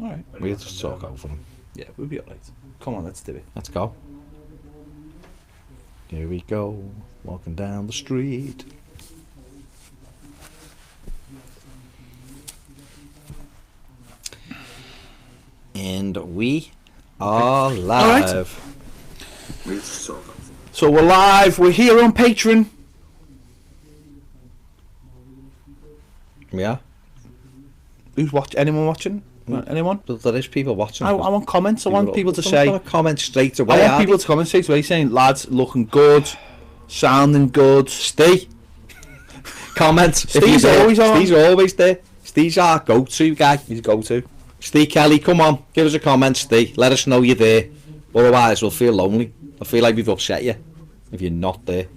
Alright. We'll just talk over them. Yeah, we'll be alright. Come on, let's do it. Let's go. Here we go, walking down the street. And we are live. So we're live, we're here on Patreon. Yeah. Anyone watching? Anyone? But there is people watching. I want comments. I want people to say. Comment straight away. I want people to comment straight away saying, lads, looking good, sounding good. Steve. Comment. Steve's always on. Steve's always there. Steve's our go-to guy. He's go-to. Steve Kelly, come on, give us a comment, Steve. Let us know you're there. Otherwise, we'll feel lonely. I feel like we've upset you if you're not there.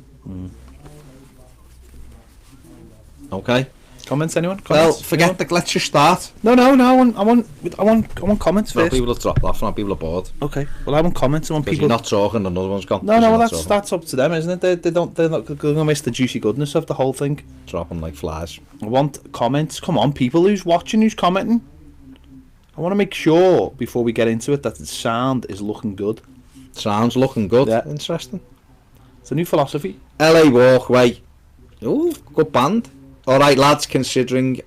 Okay. Comments, anyone? Well, Comments? forget anyone? let's just start. No. I want comments Well, first. people have dropped off, and people are bored. Okay. Well, I want comments. I want Because people. you're not talking, another one's gone. No, Because well, you're not that's up to them, isn't it? They're not going to miss the juicy goodness of the whole thing. dropping like flies. I want comments. Come on, people who's watching, who's commenting. I want to make sure before we get into it that the sound is looking good. Sounds looking good. Yeah. Interesting. It's a new philosophy. LA Walkway. Ooh, good band. All right, lads. Considering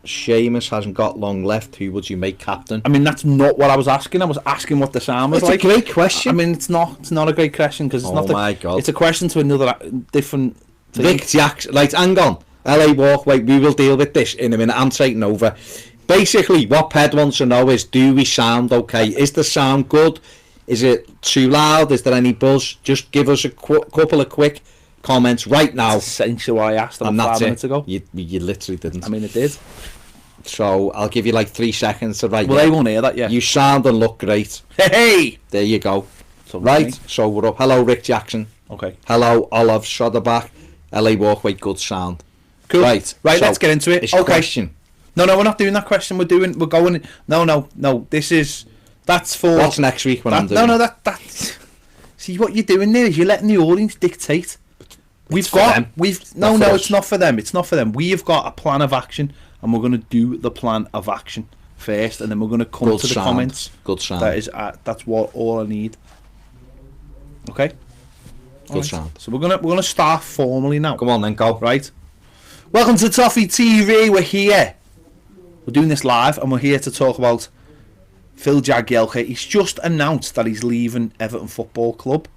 Seamus hasn't got long left, who would you make captain? I mean, that's not what I was asking. I was asking what the sound was It's like. a great question. I mean, it's not a great question because it's Oh not. my God. It's a question to another different thing. Rick Jackson. Right, hang on. LA Walkway. We will deal with this in a minute. I'm taking over. Basically, what Ped wants to know is, do we sound okay? Is the sound good? Is it too loud? Is there any buzz? Just give us a couple of quick comments right now. That's essentially what I asked them And 5 that's minutes it. ago. You literally didn't. I mean, it did. So I'll give you like 3 seconds to write. Well, they won't hear that yet. You sound and look great. Hey! There you go. So Right, so we're up. Hello, Rick Jackson. Okay. Hello, Olive Soderbach. LA Walkway, good sound. Cool. Right, so let's get into it. It's a Okay. question. No, we're not doing that question. We're going. No. That's for. What's next week when I'm doing? That's. See what you're doing there is you're letting the audience dictate. for them. No, Not for us. it's not for them. It's not for them. We've got a plan of action, and we're going to do the plan of action first, and then we're going to come Good to the sound. comments. Good sound. That's what all I need. Okay. Good sound. So we're gonna start formally now. Come on then, go. Right. Welcome to Toffee TV. We're here. We're doing this live, and we're here to talk about Phil Jagielka. He's just announced that he's leaving Everton Football Club.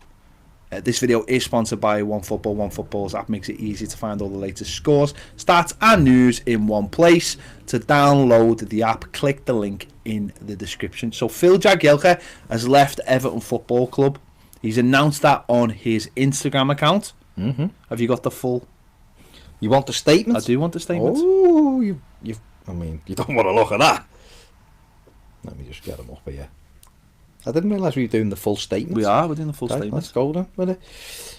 This video is sponsored by OneFootball. OneFootball's app makes it easy to find all the latest scores, stats, and news in one place. To download the app, click the link in the description. So Phil Jagielka has left Everton Football Club. He's announced that on his Instagram account. Mm-hmm. Have you got the full? You want the statement? I do want the statement. Oh, you don't want to look at that. Let me just get them up here. I didn't realise we were doing the full statement. We're doing the full Okay, statement. let's go then with it.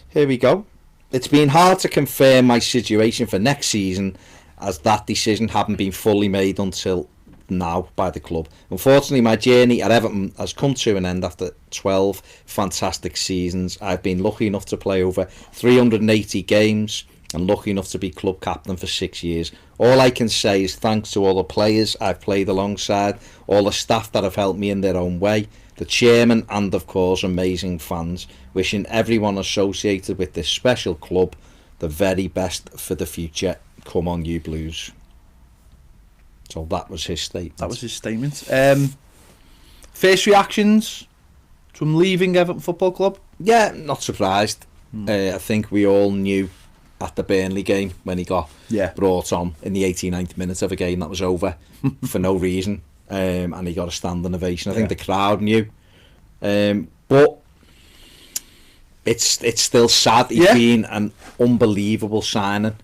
Here we go. It's been hard to confirm my situation for next season, as that decision hadn't been fully made until now by the club. Unfortunately, my journey at Everton has come to an end after 12 fantastic seasons. I've been lucky enough to play over 380 games and lucky enough to be club captain for 6 years. All I can say is thanks to all the players I've played alongside, all the staff that have helped me in their own way, the chairman, and of course amazing fans. Wishing everyone associated with this special club the very best for the future. Come on, you Blues. So that was his statement. That was his statement. First reactions from leaving Everton Football Club? Yeah, not surprised. I think we all knew at the Burnley game when he got brought on in the 89th minute of a game that was over for no reason, and he got a standing ovation. I think the crowd knew, but it's still sad. He's been an unbelievable signing.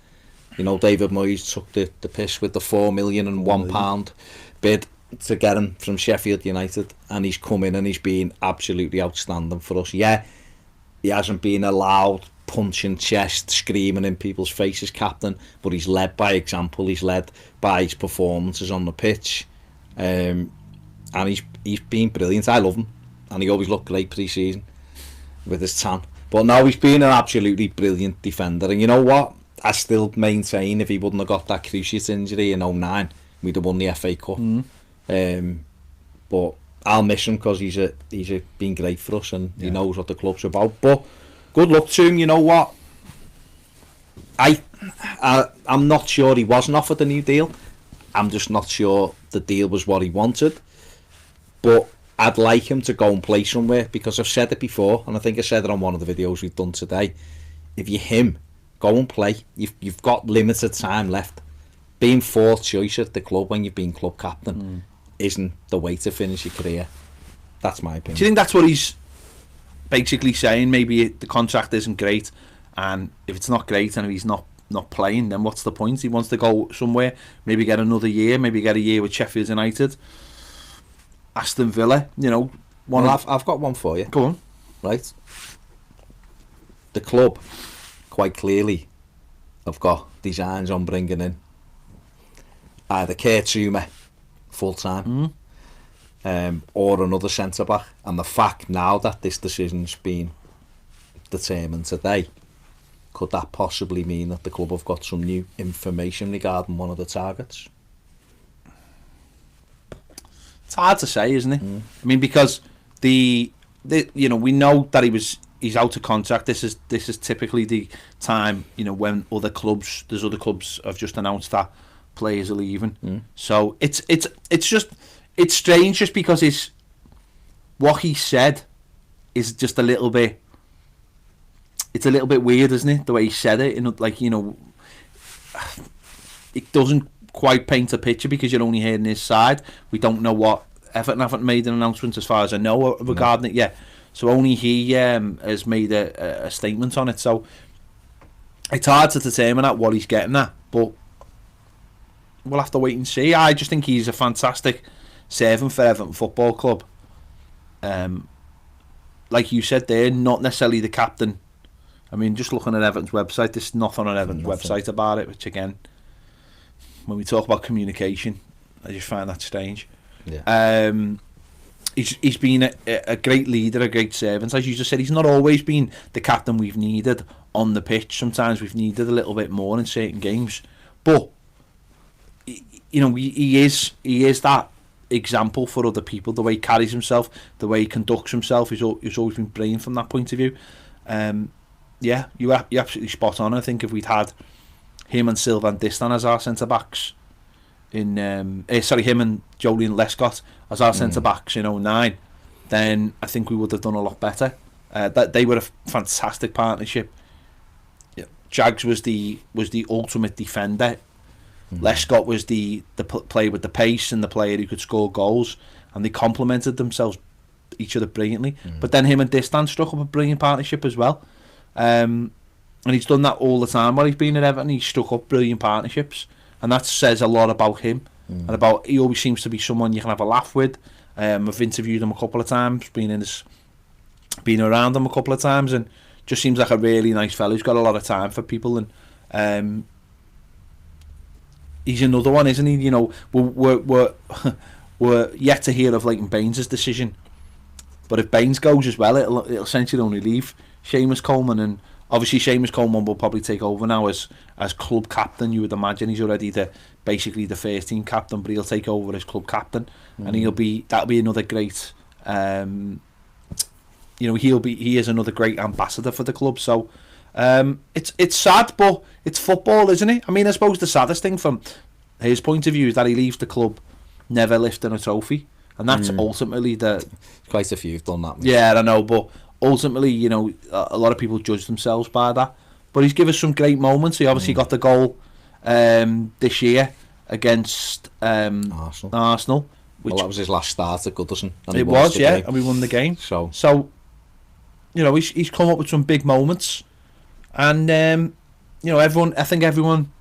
You know, David Moyes took the piss with the £4,001 bid to get him from Sheffield United, and he's come in and he's been absolutely outstanding for us. Yeah, he hasn't been a loud punching chest, screaming in people's faces captain, but he's led by example. He's led by his performances on the pitch, and he's been brilliant. I love him, and he always looked great pre-season with his tan. But now he's been an absolutely brilliant defender, and you know what? I still maintain if he wouldn't have got that cruciate injury in 2009, we'd have won the FA Cup. But I'll miss him because he's been great for us and he knows what the club's about. But good luck to him. You know what? I'm not sure he wasn't offered a new deal. I'm just not sure the deal was what he wanted. But I'd like him to go and play somewhere, because I've said it before, and I think I said it on one of the videos we've done today. If you're him, go and play. You've got limited time left. Being fourth choice at the club when you've been club captain isn't the way to finish your career. That's my opinion. Do you think that's what he's basically saying? Maybe the contract isn't great, and if it's not great and if he's not playing, then what's the point? He wants to go somewhere, maybe get another year, maybe get a year with Sheffield United, Aston Villa, you know. I've got one for you. Go on. Right. The club, quite clearly, have got designs on bringing in either Kurt Zouma full time, or another centre back. And the fact now that this decision's been determined today, could that possibly mean that the club have got some new information regarding one of the targets? It's hard to say, isn't it? I mean, because the you know, we know that he's out of contract. This is typically the time, you know, when there's other clubs have just announced that players are leaving. So it's strange, just because what he said is just a little bit. It's a little bit weird, isn't it? The way he said it, and like, you know, it doesn't quite paint a picture, because you're only hearing his side. We don't know what Everton haven't made an announcement, as far as I know, regarding it yet. So only he has made a statement on it. So it's hard to determine at what he's getting at, but we'll have to wait and see. I just think he's a fantastic servant for Everton Football Club. Like you said there, not necessarily the captain. I mean, just looking at Everton's website, there's nothing on Everton's website about it, which, again, when we talk about communication, I just find that strange. Yeah. He's been a great leader, a great servant. As you just said, he's not always been the captain we've needed on the pitch. Sometimes we've needed a little bit more in certain games. But, you know, he is that example for other people. The way he carries himself, the way he conducts himself, he's always been brilliant from that point of view. Yeah, you're absolutely spot on. I think if we'd had him and Sylvain Distin as our centre backs him and Joleon Lescott as our centre backs in 2009, then I think we would have done a lot better. That they were a fantastic partnership. Yeah. Jags was the ultimate defender. Lescott was the player with the pace and the player who could score goals, and they complemented themselves each other brilliantly. But then him and Distin struck up a brilliant partnership as well. And he's done that all the time while he's been at Everton. He's struck up brilliant partnerships, and that says a lot about him, and about, he always seems to be someone you can have a laugh with. I've interviewed him a couple of times, been around him a couple of times, and just seems like a really nice fellow who's got a lot of time for people. And he's another one, isn't he? You know, we're yet to hear of Leighton Baines' decision, but if Baines goes as well, it'll essentially only leave Seamus Coleman, and obviously Seamus Coleman will probably take over now as club captain. You would imagine he's already basically the first team captain, but he'll take over as club captain, and that'll be another great. You know, he is another great ambassador for the club. So it's sad, but it's football, isn't it? I mean, I suppose the saddest thing from his point of view is that he leaves the club never lifting a trophy, and that's ultimately quite a few have done that. Yeah, I know, but ultimately, you know, a lot of people judge themselves by that. But he's given us some great moments. He obviously got the goal this year against Arsenal. Well, that was his last start at Goodison. It was, yeah, and we won the game. So you know, he's come up with some big moments, and you know, I think everyone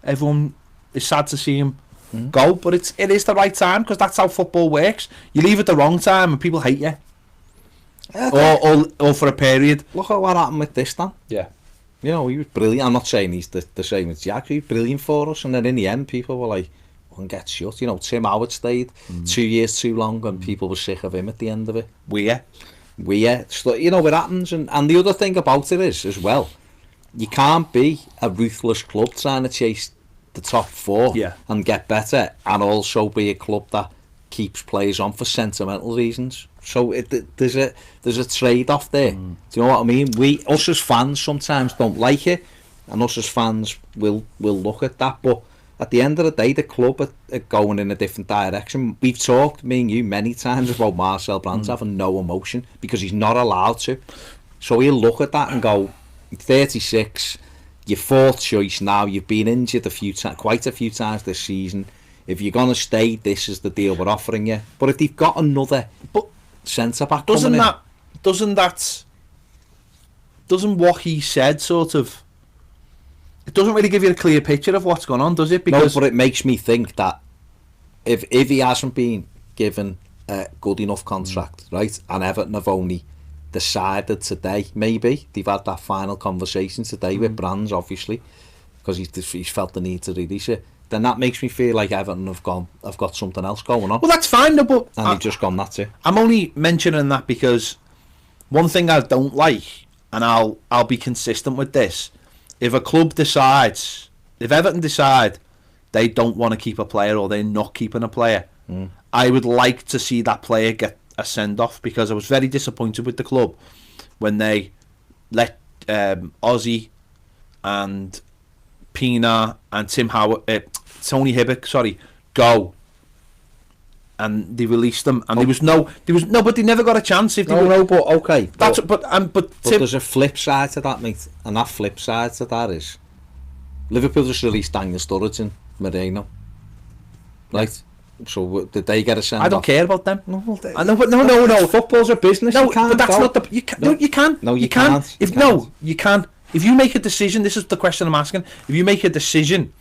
is sad to see him go, but it is the right time, because that's how football works. You leave at the wrong time and people hate you. Or for a period. Look at what happened with Distin. Yeah. You know, he was brilliant. I'm not saying he's the same as Jack. He was brilliant for us, and then in the end, people were like, "One get shut." You know, Tim Howard stayed 2 years too long, and people were sick of him at the end of it. We're. So, you know, it happens, and the other thing about it is, as well, you can't be a ruthless club trying to chase the top four Yeah. and get better, and also be a club that keeps players on for sentimental reasons. So there's a trade-off there. Do you know what I mean? Us as fans sometimes don't like it, and us as fans will look at that. But at the end of the day, the club are going in a different direction. We've talked, me and you, many times about Marcel Brands having no emotion because he's not allowed to. So he'll look at that and go, 36, your fourth choice now, you've been injured quite a few times this season. If you're going to stay, this is the deal we're offering you. But if they've got another centre-back doesn't what he said sort of, it doesn't really give you a clear picture of what's going on, does it? Because no, but it makes me think that if he hasn't been given a good enough contract, right, and Everton have only decided today, maybe they've had that final conversation today with Brands, obviously, because he's felt the need to release it, then that makes me feel like Everton have got something else going on. Well, that's fine, no, but and they've just gone, that's it. I'm only mentioning that because one thing I don't like, and I'll be consistent with this, if a club decides, if Everton decide they don't want to keep a player or they're not keeping a player, I would like to see that player get a send-off, because I was very disappointed with the club when they let Ozzy and Pina and Tony Hibbert, go, and they released them, and there was no, but they never got a chance. If they but okay, that's but there's a flip side to that, mate, and that flip side to that is Liverpool just released Daniel Sturridge and Moreno, right? So did they get a send-off? I don't care about them. No. Football's a business. No, you can't but that's go. not the. You can. No, you can. No, you can't. You can. If you make a decision, this is the question I'm asking. If you make a decision,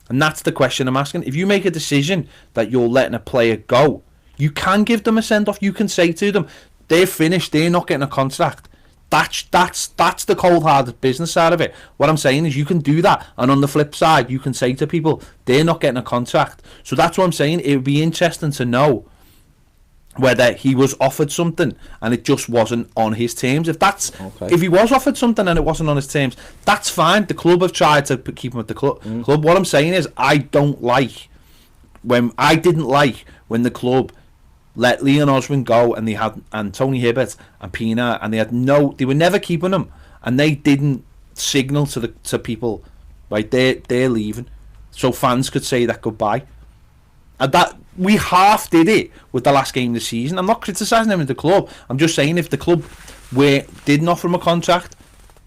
and that's the question I'm asking. If you make a decision that you're letting a player go, you can give them a send-off. You can say to them, they're finished. They're not getting a contract. That's the cold-hearted business side of it. What I'm saying is you can do that, and on the flip side, you can say to people they're not getting a contract. So that's what I'm saying. It would be interesting to know whether he was offered something and it just wasn't on his terms. If he was offered something and it wasn't on his terms, that's fine. The club have tried to keep him at the club. What I'm saying is I didn't like when the club let Leon Osman go, and they had Tony Hibbert and Pina, and they were never keeping him, and they didn't signal to people, right, they're leaving, so fans could say that goodbye. And that we half did it with the last game of the season. I'm not criticising them at the club. I'm just saying if the club didn't offer him a contract,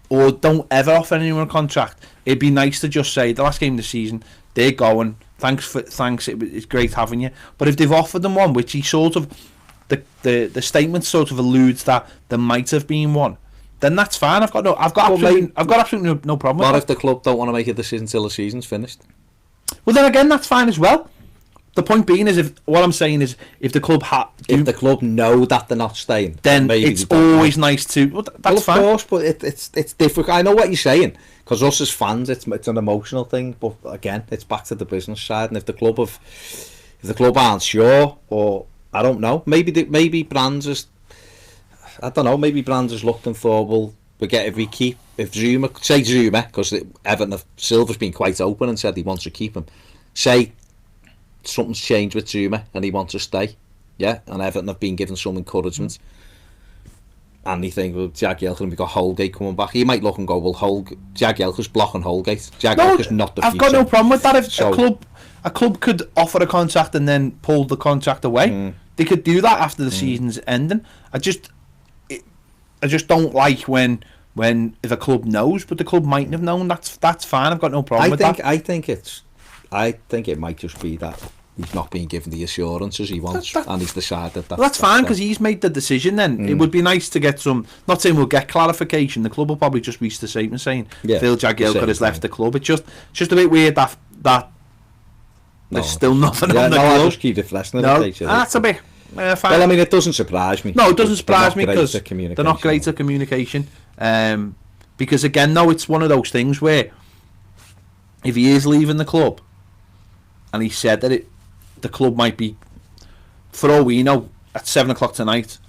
or don't ever offer anyone a contract, it'd be nice to just say the last game of the season, they're going. Thanks, it's great having you. But if they've offered them one, which he sort of, the statement sort of alludes that there might have been one, then that's fine. I've got absolutely no problem with that. What if the club don't want to make a decision until the season's finished? Well, then again, that's fine as well. The point being is, if the club if the club know that they're not staying, then it's always nice to. Well, that's fine. Of course, but it's difficult. I know what you're saying, because us as fans, it's an emotional thing. But again, it's back to the business side. And if the club aren't sure, or I don't know, maybe Brands is, I don't know, maybe Brands is looking for, well, if Zuma, because Everton, Silver's been quite open and said he wants to keep him. Say something's changed with Zuma and he wants to stay, yeah, and Everton have been given some encouragement, and they think, well, Jagielka, and we've got Holgate coming back. He might look and go, well, Jagielka's blocking Holgate. Jagielka's not the future. I've got no problem with that. If a club could offer a contract and then pull the contract away, they could do that after the season's ending. I just don't like when if a club knows, but the club mightn't have known. That's fine. I've got no problem with that. I think it might just be that he's not being given the assurances he wants, and he's decided that. Well, that's fine, because he's made the decision. Then it would be nice to get some. Not saying we'll get clarification. The club will probably just reach the statement saying Phil Jagielka has left the club. It's just a bit weird that there's still nothing on the club. I just keep it fleshing. That's a bit. Fine. Well, I mean, it doesn't surprise me. No, it doesn't surprise me, because they're not great at communication. Because again, no, it's one of those things where if he is leaving the club, and he said that the club might be, for all we know, at 7 o'clock tonight,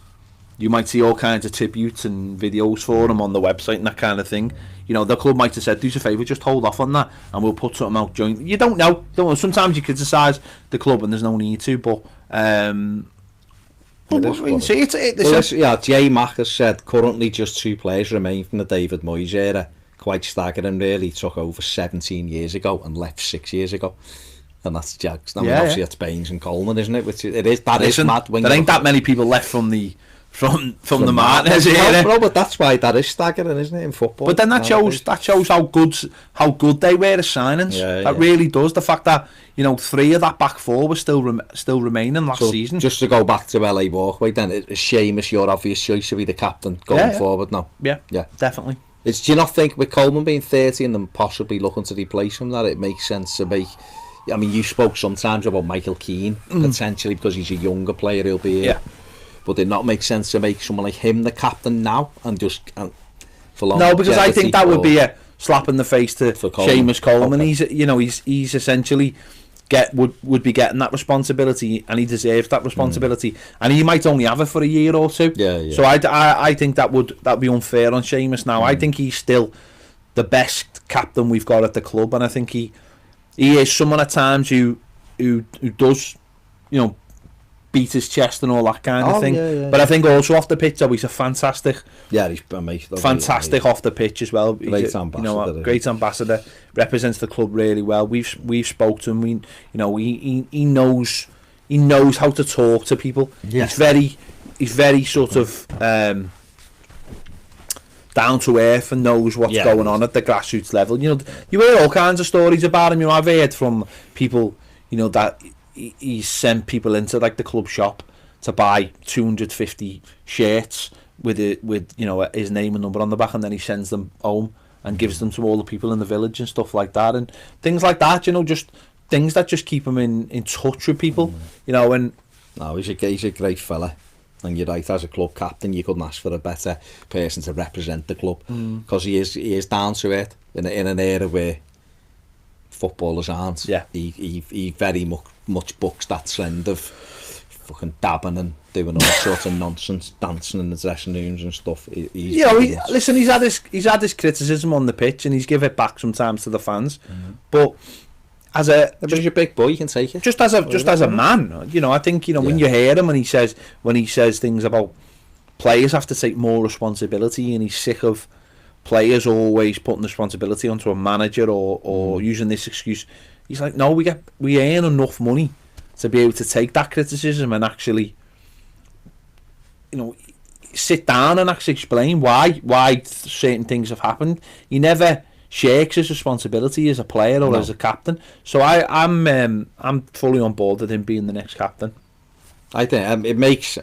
you might see all kinds of tributes and videos for him on the website and that kind of thing. You know, the club might have said, do us a favour, just hold off on that and we'll put something out joint. You don't know. You don't know. Sometimes you criticise the club and there's no need to, but Jay Mack has said currently just 2 players remain from the David Moyes era. Quite staggering, really. He took over 17 years ago and left 6 years ago. And that's Jags. I mean, obviously it's Baines and Coleman, isn't it? Which is mad. When there ain't that many people left from the Martinez era. No, but that's why that is staggering, isn't it, in football? But then that shows how good they were as signings. That really does. The fact that 3 of that back 4 were still remaining last season. Just to go back to LA Walkway, then it's Seamus your obvious choice to be the captain going forward now. Yeah, definitely. Do you not think with Coleman being 30 and then possibly looking to replace him, that it makes sense to make? I mean, you spoke sometimes about Michael Keane potentially because he's a younger player, he'll be here. But did it not make sense to make someone like him the captain now and just for long? No, because I think that would be a slap in the face to Seamus Coleman. Okay. He's essentially would be getting that responsibility, and he deserves that responsibility, and he might only have it for a year or 2. Yeah. So I think that'd be unfair on Seamus now. I think he's still the best captain we've got at the club, and I think he is someone at times who does beat his chest and all that kind of thing. Yeah. But I think also off the pitch, he's a fantastic. Yeah, he's amazing. Fantastic off the pitch as well. Great ambassador. Great ambassador. Represents the club really well. We've spoke to him. He knows how to talk to people. Yes. He's very sort of down to earth and knows what's going on at the grassroots level. You hear all kinds of stories about him. I've heard from people, that he's sent people into like the club shop to buy 250 shirts with his name and number on the back, and then he sends them home and gives them to all the people in the village and stuff like that, and things like that. Just things that just keep him in touch with people. And no, he's a great fella. And you're right, as a club captain, you couldn't ask for a better person to represent the club, because he is down to it in an era where footballers aren't. Yeah, he very much bucks that trend of fucking dabbing and doing all sorts of nonsense, dancing in the dressing rooms and stuff. He's had his criticism on the pitch, and he's give it back sometimes to the fans. But as he's a big boy, you can take it. Just as a man, I think when you hear him and he says things about players have to take more responsibility, and he's sick of players always putting the responsibility onto a manager or using this excuse. He's like, no, we earn enough money to be able to take that criticism and actually, sit down and actually explain why certain things have happened. He never shirks his responsibility as a player or as a captain. So I'm fully on board with him being the next captain. I think it makes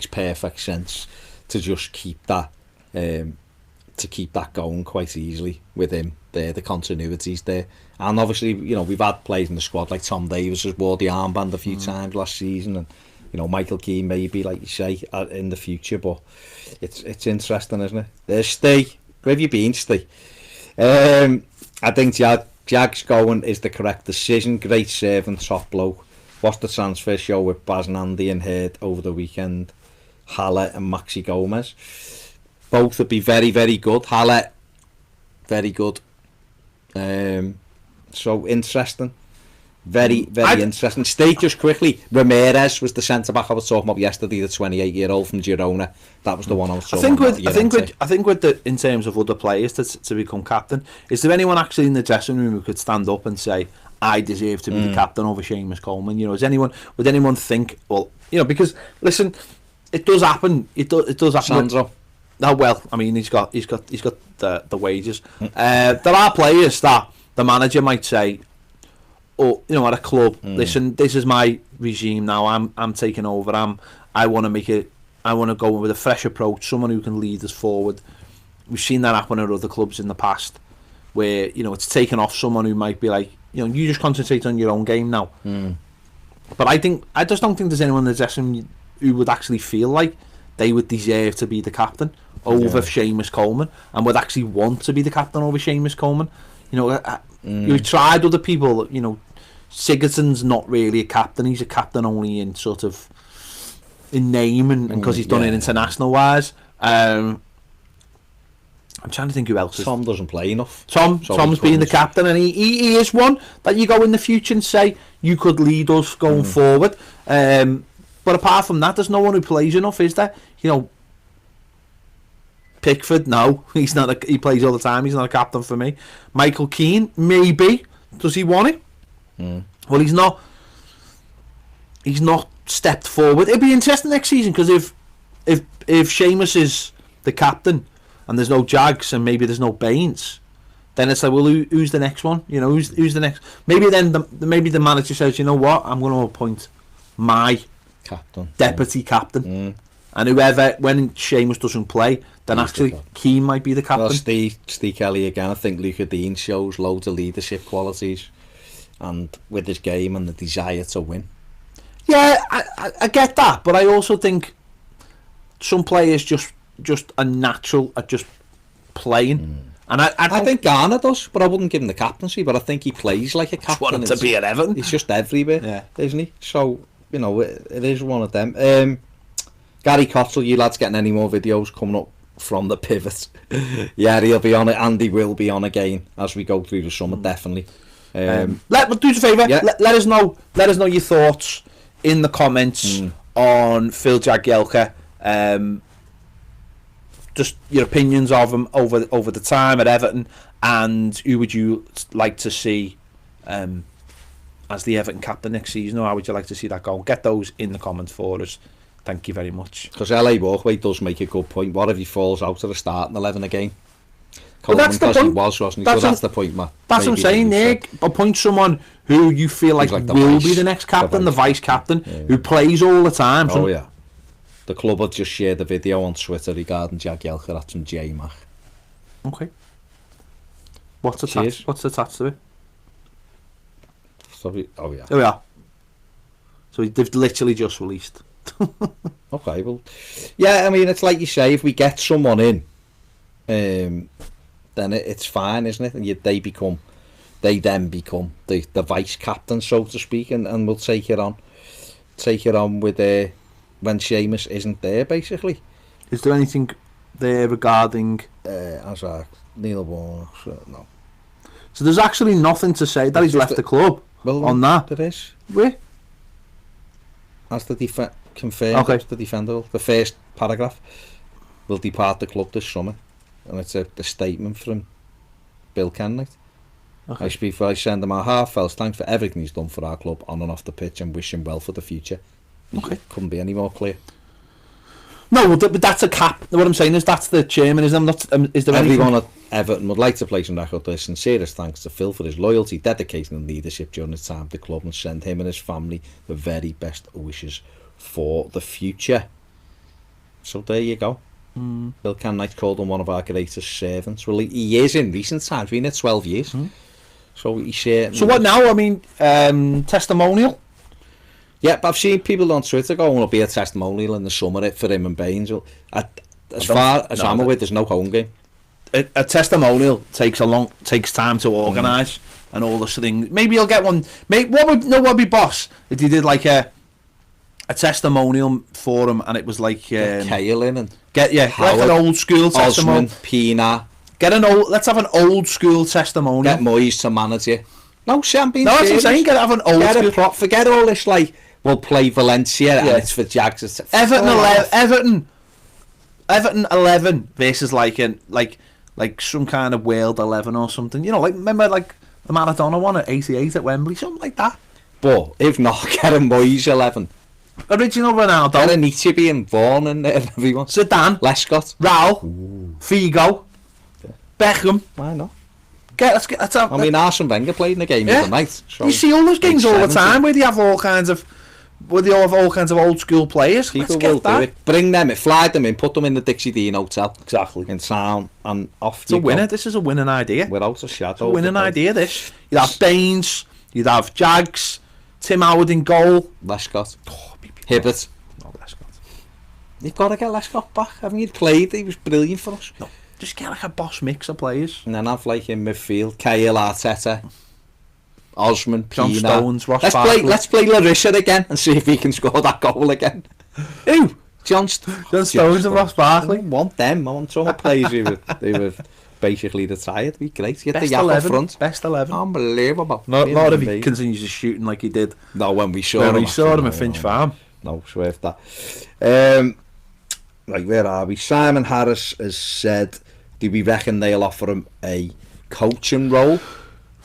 perfect sense to just keep that. To keep that going quite easily with him there, the continuity's there, and obviously we've had players in the squad like Tom Davies has wore the armband a few times last season, and Michael Keane maybe, like you say, in the future. But it's interesting, isn't it? Steve, where have you been, Steve? I think Jags going is the correct decision. Great servant, top bloke. Watched the transfer show with Baz and Andy and heard over the weekend Haller and Maxi Gomez. Both would be very, very good. Haller, very good. So interesting. Very, very interesting. Stay just quickly. Ramirez was the centre-back I was talking about yesterday, the 28-year-old from Girona. That was the one I was talking about. I think with in terms of other players to become captain, is there anyone actually in the dressing room who could stand up and say, I deserve to be the captain over Seamus Coleman? Would anyone think, well, because listen, it does happen. It does happen. Sandro. Oh well, I mean he's got the wages. There are players that the manager might say, at a club, listen, this is my regime now. I'm taking over. I want to go with a fresh approach, someone who can lead us forward. We've seen that happen at other clubs in the past, where it's taken off someone who might be like, you just concentrate on your own game now. But I just don't think there's anyone in the dressing room who would actually feel like they would deserve to be the captain over Seamus Coleman, and would actually want to be the captain over Seamus Coleman. You've tried other people. Sigurdsson's not really a captain. He's a captain only in sort of in name and because he's done it international wise. I'm trying to think who else. Tom doesn't play enough. Tom's being the captain, and he is one that you go in the future and say you could lead us going forward. But apart from that, there's no one who plays enough, is there? You know, Pickford, no, he's not. He plays all the time. He's not a captain for me. Michael Keane, maybe. Does he want it? Well, he's not. He's not stepped forward. It'd be interesting next season because if Seamus is the captain and there's no Jags and maybe there's no Baines, then it's like, well, who's the next one? You know, who's the next? Maybe then maybe the manager says, you know what, I'm going to appoint my deputy captain, and whoever, when Seamus doesn't play, then actually Keane might be the captain. Well, Steve Kelly again. I think Luca Dean shows loads of leadership qualities, and with his game and the desire to win. Yeah, I get that, but I also think some players just are natural at just playing. And I think Garner does, but I wouldn't give him the captaincy. But I think he plays like a captain. Just want him to be at Everton. He's just everywhere, isn't he? So, you know, it is one of them. Gary Cottle, you lads getting any more videos coming up from the pivot? Yeah, he'll be on it. Andy will be on again as we go through the summer, definitely. Do us a favour. Yeah. Let us know. Let us know your thoughts in the comments on Phil Jagielka. Just your opinions of him over the time at Everton, and who would you like to see as the Everton captain next season, or how would you like to see that go? Get those in the comments for us. Thank you very much. Because LA Walkway does make a good point. What if he falls out of the starting 11 again? Well, that's the point. He was, wasn't he? That's the point, Matt. That's what I'm saying, Nick. Appoint someone who you feel like will be the next captain, the vice captain, who plays all the time. Oh, yeah. The club had just shared the video on Twitter regarding Jagielka. That's from J-Mac. Okay. What's attached to it? Sorry. Oh, yeah. There we are. So they've literally just released. Okay, well, yeah, I mean, it's like you say, if we get someone in, then it's fine, isn't it? And they then become the vice captain, so to speak, and we'll take it on with when Seamus isn't there, basically. Is there anything there regarding Neil Warnock? No. So there's actually nothing to say that he's left the club on that. There is. Where? As the confirmed, the defender, the first paragraph, will depart the club this summer, and it's a statement from Bill Kenwright. Okay. I send him our heartfelt thanks for everything he's done for our club on and off the pitch, and wish him well for the future. Okay, couldn't be any more clear. No, but that's a cap. What I'm saying is that's the chairman. Is there everyone at Everton would like to place on record their sincerest thanks to Phil for his loyalty, dedication and leadership during his time at the club, and send him and his family the very best wishes for the future. So there you go. Bill Kenwright called him one of our greatest servants. Well, he is in recent times, been here 12 years. So he shared. So what now? I mean, testimonial. Yeah, but I've seen people on Twitter going, "Will be a testimonial in the summer for him and Baines." As far as I'm aware, there's no home game. A testimonial takes time to organise and all this thing. Maybe he'll get one. What would be boss if he did like a testimonial for him, and it was like Cahill in and like an old school testimonial. Osman, Pina. Let's have an old school testimonial. Get Moyes to manage it. No, champion. No, that's what I'm saying. Have an old school. Prop. Forget all this. Like, we'll play Valencia and it's for Jags. Everton 11 versus like some kind of World 11 or something. You know, like remember like the Maradona one at 88 at Wembley, something like that. But if not, get a Moyes 11. Original Ronaldo. Get a Nietzsche and Vaughan and everyone. Zidane. Lescott. Raul. Figo. Beckham. Why not? Let's have. I mean, Arsene Wenger played in the game the other night. So you see all those games all the time where they have all kinds of old school players. People will do it. Bring them in, fly them in, put them in the Dixie Dean Hotel. Exactly. In town and off. It's a winner. This is a winning idea. Without a shadow. It's a winning idea. This. You'd have Baines. You'd have Jags. Tim Howard in goal. Lescott. Hibbert. No, Lescott. You've got to get Lescott back. Haven't you played? He was brilliant for us. No. Just get like a boss mix of players. And then have like in midfield, Cahill, Arteta, Osman, John Pina. Stones, Ross Let's play Larissa again and see if he can score that goal again. Who? John Stones and Ross I Barkley. don't want them. I want some players who were basically retired. It'd be great. Get Best the yak up 11. front. Best 11. Unbelievable. Not if he Amazing. continues to shooting like he did No, when we saw when him. we saw him at Finch Farm. No, swear that. Right, where are we? Simon Harris has said, do we reckon they'll offer him a coaching role?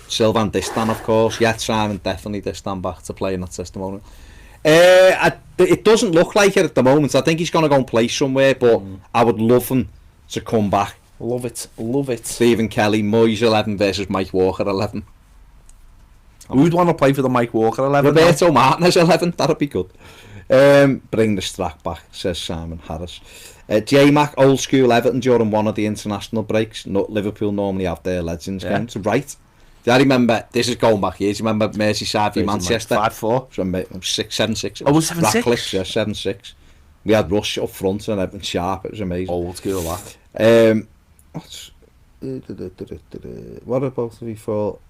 Sylvan Distan, of course. Yeah, Simon, definitely Distan back to play in that testimonial. It doesn't look like it at the moment. I think he's going to go and play somewhere, but I would love him to come back. Love it. Love it. Stephen Kelly, Moyes 11 versus Mike Walker 11. Who'd want to play for the Mike Walker 11? Roberto Martinez 11, that'd be good. Bring the Strack back, says Simon Harris. J-Mac, old school Everton during one of the international breaks. Liverpool normally have their Legends games. Right. Do I remember, this is going back years, remember Merseyside v Manchester? 5-4. 6-7-6. Oh, was 7-6? Ratcliffe, yeah, 7-6. We had Rush up front and everything sharp, it was amazing. Old school that. What about we thought?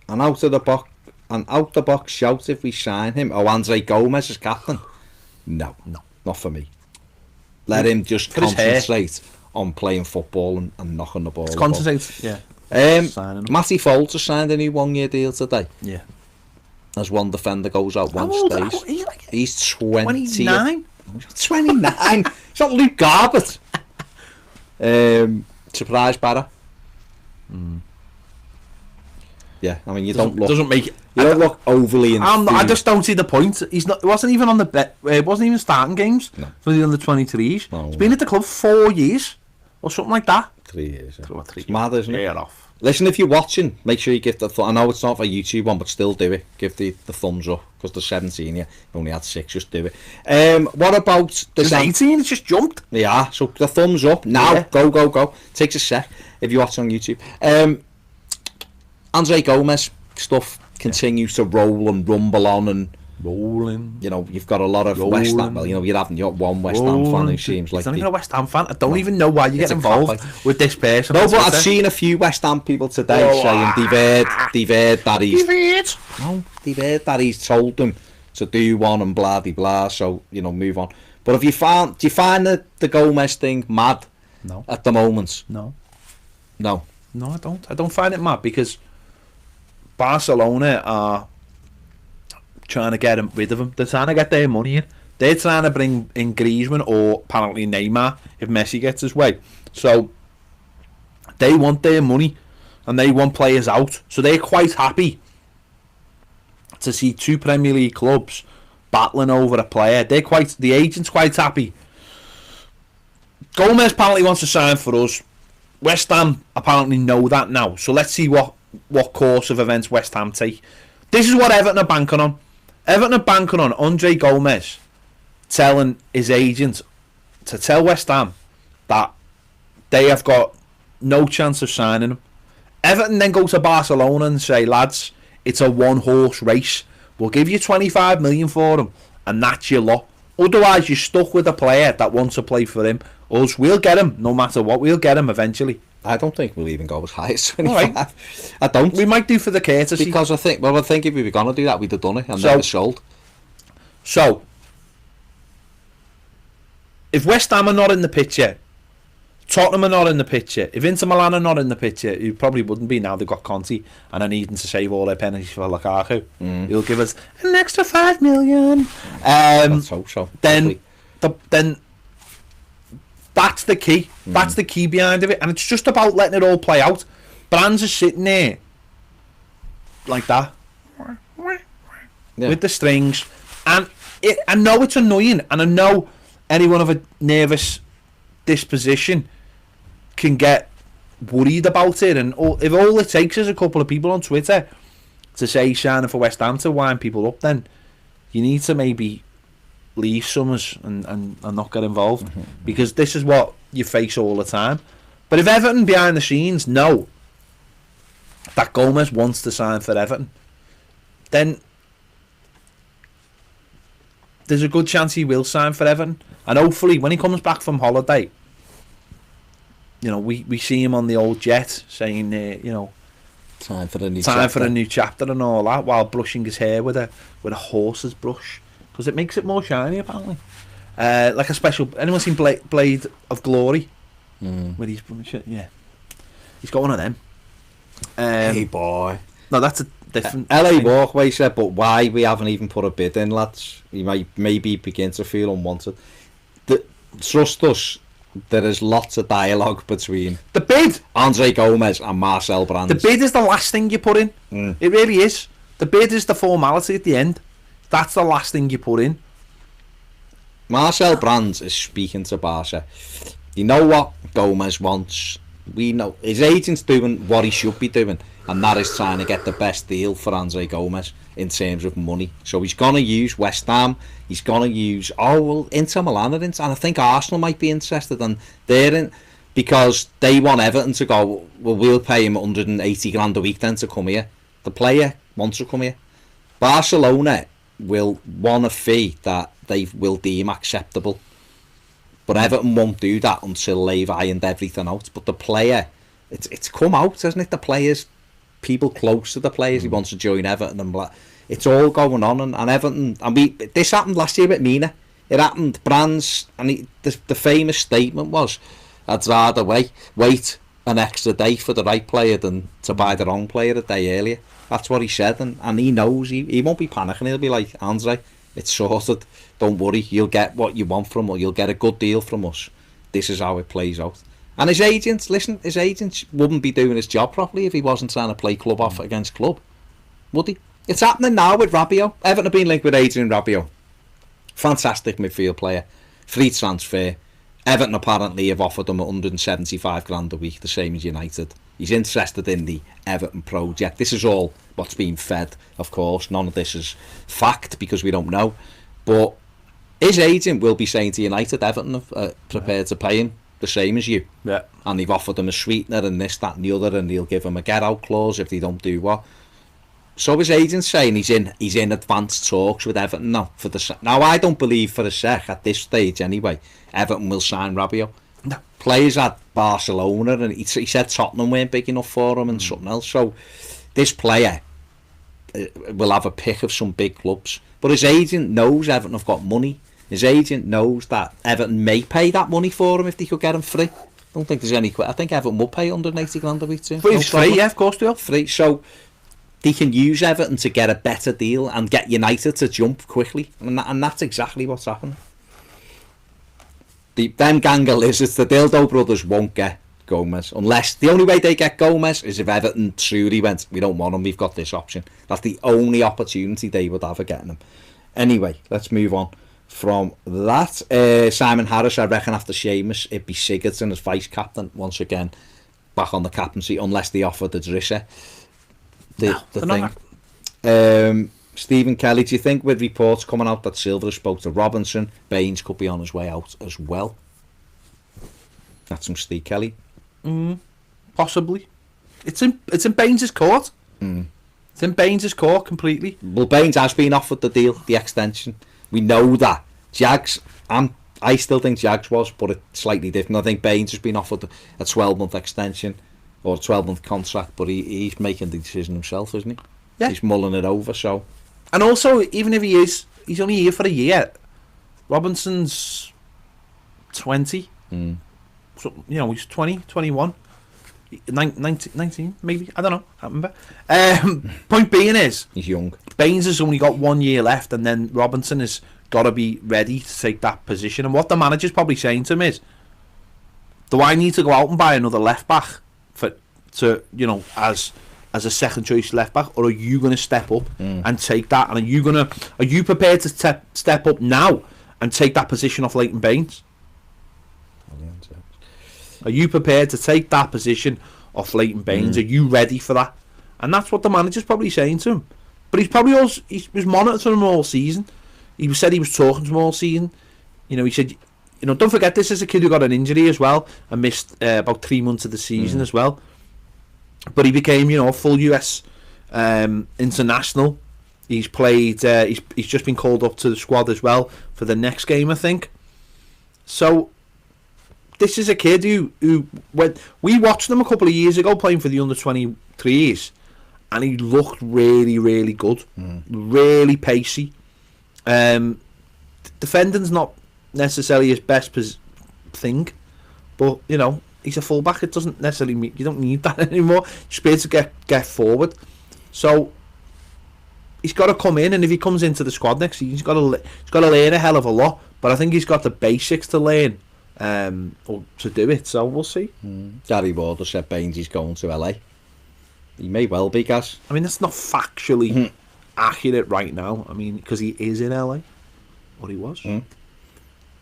An out the box shout if we sign him. Oh, Andre Gomez as captain? No, not for me. Let him just concentrate on playing football and knocking the ball. Concentrate, yeah. Matty Foltz has signed a new 1-year deal today. Yeah. As one defender goes out, one stays. He's 29? 29. It's not Luke Garbett. Surprise, Barra. Yeah, I mean, you don't look. Doesn't make. You don't look overly. I just don't see the point. He's not. It wasn't even on the bet. It wasn't even starting games for the under 23s. No, he's been at the club 4 years or something like that. 3 years. Yeah. 3 It's mad, isn't it? Get off. Listen, if you're watching, make sure you give the. I know it's not for YouTube one, but still do it. Give the thumbs up because there's 17. You only had 6. Just do it. What about the? There's 18. It's just jumped. Yeah. So the thumbs up now. Yeah. Go. Takes a sec if you watch on YouTube. Andre Gomez stuff continues to roll and rumble on and rolling. You know, you've got a lot of West Ham. Well, you know, you got one West Ham fan who seems like. He's not even a West Ham fan. I don't even know why you get involved with this person. No, but I've seen a few West Ham people today saying they've heard that he's told them to do one and blah de blah. So you know, move on. But do you find the Gomez thing mad? No. At the moment. No, I don't. I don't find it mad because Barcelona are trying to get rid of him. They're trying to get their money in. They're trying to bring in Griezmann or apparently Neymar if Messi gets his way. So they want their money and they want players out. So they're quite happy to see 2 Premier League clubs battling over a player. The agent's quite happy. Gomez apparently wants to sign for us. West Ham apparently know that now. So let's see what course of events West Ham take. This is what Everton are banking on. Everton are banking on Andre Gomez telling his agent to tell West Ham that they have got no chance of signing him. Everton then go to Barcelona and say, lads, it's a 1-horse race. We'll give you 25 million for him, and that's your lot. Otherwise, you're stuck with a player that wants to play for him. Us, we'll get him no matter what. We'll get him eventually. I don't think we'll even go as high as 25. Right. I don't. We might do for the courtesy. Because I think if we were going to do that, we'd have done it and never sold. So, if West Ham are not in the picture, Tottenham are not in the picture, if Inter Milan are not in the picture, who probably wouldn't be now, they've got Conte and are needing to save all their penalties for Lukaku. He'll give us an extra 5 million. Let's hope so. Then that's the key. That's the key behind it, and it's just about letting it all play out. Brands are sitting there like that with the strings, and I know it's annoying, and I know anyone of a nervous disposition can get worried about it, and if all it takes is a couple of people on Twitter to say he's signing for West Ham to wind people up, then you need to maybe leave Summers and not get involved, because this is what you face all the time. But if Everton behind the scenes know that Gomez wants to sign for Everton, then there's a good chance he will sign for Everton, and hopefully when he comes back from holiday, you know, we see him on the old jet saying time for a new chapter and all that, while brushing his hair with a horse's brush, because it makes it more shiny apparently. like a special. Anyone seen Blade of Glory? Mm. Where he's yeah, he's got one of them. Hey boy. No, that's a different. LA thing. Walkway said, but why we haven't even put a bid in, lads? You might maybe begin to feel unwanted. Trust us, there is lots of dialogue between The bid. Andre Gomez and Marcel Brands. The bid is the last thing you put in. Mm. It really is. The bid is the formality at the end. That's the last thing you put in. Marcel Brands is speaking to Barca. You know what Gomez wants? We know his agent's doing what he should be doing, and that is trying to get the best deal for Andre Gomez in terms of money. So he's going to use West Ham, he's going to use Inter Milan, and I think Arsenal might be interested, and they're in because they want Everton to go, well, we'll pay him 180 grand a week then to come here. The player wants to come here. Barcelona will want a fee that they will deem acceptable. But Everton won't do that until they've ironed everything out. But the player, it's come out, hasn't it? The players, people close to the players, he wants to join Everton and blah. It's all going on, and Everton, and this happened last year with Mina. It happened, Brands, and the famous statement was, I'd rather wait an extra day for the right player than to buy the wrong player a day earlier. That's what he said, and he knows, he won't be panicking, he'll be like, Andre, it's sorted, don't worry, you'll get what you want from us, you'll get a good deal from us, this is how it plays out. And his agents wouldn't be doing his job properly if he wasn't trying to play club off against club, would he? It's happening now with Rabiot. Everton have been linked with Adrian Rabiot, fantastic midfield player, free transfer. Everton apparently have offered him 175 grand a week, the same as United. He's interested in the Everton project. This is all what's being fed, of course. None of this is fact because we don't know. But his agent will be saying to United, Everton are prepared to pay him the same as you. Yeah. And they've offered him a sweetener and this, that and the other, and they'll give him a get-out clause if they don't do what. So his agent's saying he's in advanced talks with Everton now. Now I don't believe for a sec, at this stage anyway, Everton will sign Rabiot. No. Players at Barcelona, and he said Tottenham weren't big enough for him and something else. So this player will have a pick of some big clubs. But his agent knows Everton have got money. His agent knows that Everton may pay that money for him if they could get him free. I don't think there's any. I think Everton will pay 180 grand a week too. But he's free, yeah, of course they will. Free. So they can use Everton to get a better deal and get United to jump quickly, and that's exactly what's happening. Them gang of lizards, the Dildo brothers won't get Gomez unless the only way they get Gomez is if Everton truly went, we don't want him, we've got this option. That's the only opportunity they would have of getting him. Anyway, let's move on from that. Simon Harris, I reckon after Seamus, it'd be Sigurdsson as vice captain once again, back on the captaincy, unless they offer the Drissa. The thing. Stephen Kelly, do you think with reports coming out that Silva spoke to Robinson, Baines could be on his way out as well? That's from Steve Kelly. Possibly. It's in Baines' court. It's in Baines' court completely. Well, Baines has been offered the deal, the extension. We know that. Jags, I still think Jags was, but it's slightly different. I think Baines has been offered a 12-month extension or a 12-month contract, but he's making the decision himself, isn't he? Yeah. He's mulling it over, so. And also, even if he's only here for a year. Robinson's 20. So, he's 20, 21. 19 maybe, I don't know, I can't remember. Point being is, he's young. Baines has only got 1 year left, and then Robinson has got to be ready to take that position. And what the manager's probably saying to him is, do I need to go out and buy another left back as a second choice left back, or are you going to step up and take that? And are you prepared to step up now and take that position off Leighton Baines? Are you prepared to take that position off Leighton Baines? Are you ready for that? And that's what the manager's probably saying to him. But he's probably also, he was monitoring him all season. He said he was talking to him all season. He said, don't forget, this is a kid who got an injury as well and missed about 3 months of the season as well. But he became, a full US international. He's played. He's just been called up to the squad as well for the next game, I think. So this is a kid who when we watched him a couple of years ago playing for the under-23s, and he looked really, really good, really pacey. Defending's not necessarily his best thing, but you know, he's a fullback. It doesn't necessarily mean you don't need that anymore. You're supposed to get forward. So he's got to come in, and if he comes into the squad next season, he's got to learn a hell of a lot. But I think he's got the basics to learn, or to do it. So we'll see. Gary Ward said Baines is going to LA. He may well be, Gaz. I mean, that's not factually accurate right now. I mean, because he is in LA, or he was.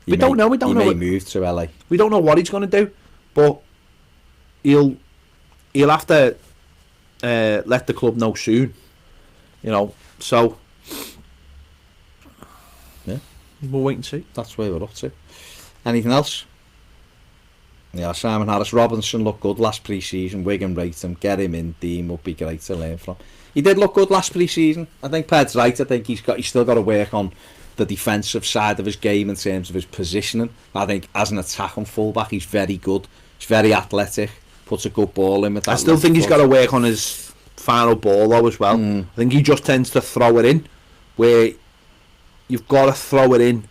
We don't know. We don't know. He may move to LA. We don't know what he's going to do, but he'll have to let the club know soon. You know, so yeah, we'll wait and see. That's where we're up to. Anything else? Yeah, Simon Harris Robinson looked good last pre-season. Wigan rate him, get him in. Dean would be great to learn from. He did look good last pre-season. I think Ped's right. I think he's still got to work on the defensive side of his game in terms of his positioning. I think as an attacking fullback, he's very good. He's very athletic. Puts a good ball in with that. I still think he's got to work on his final ball though as well. I think he just tends to throw it in where you've got to throw it in.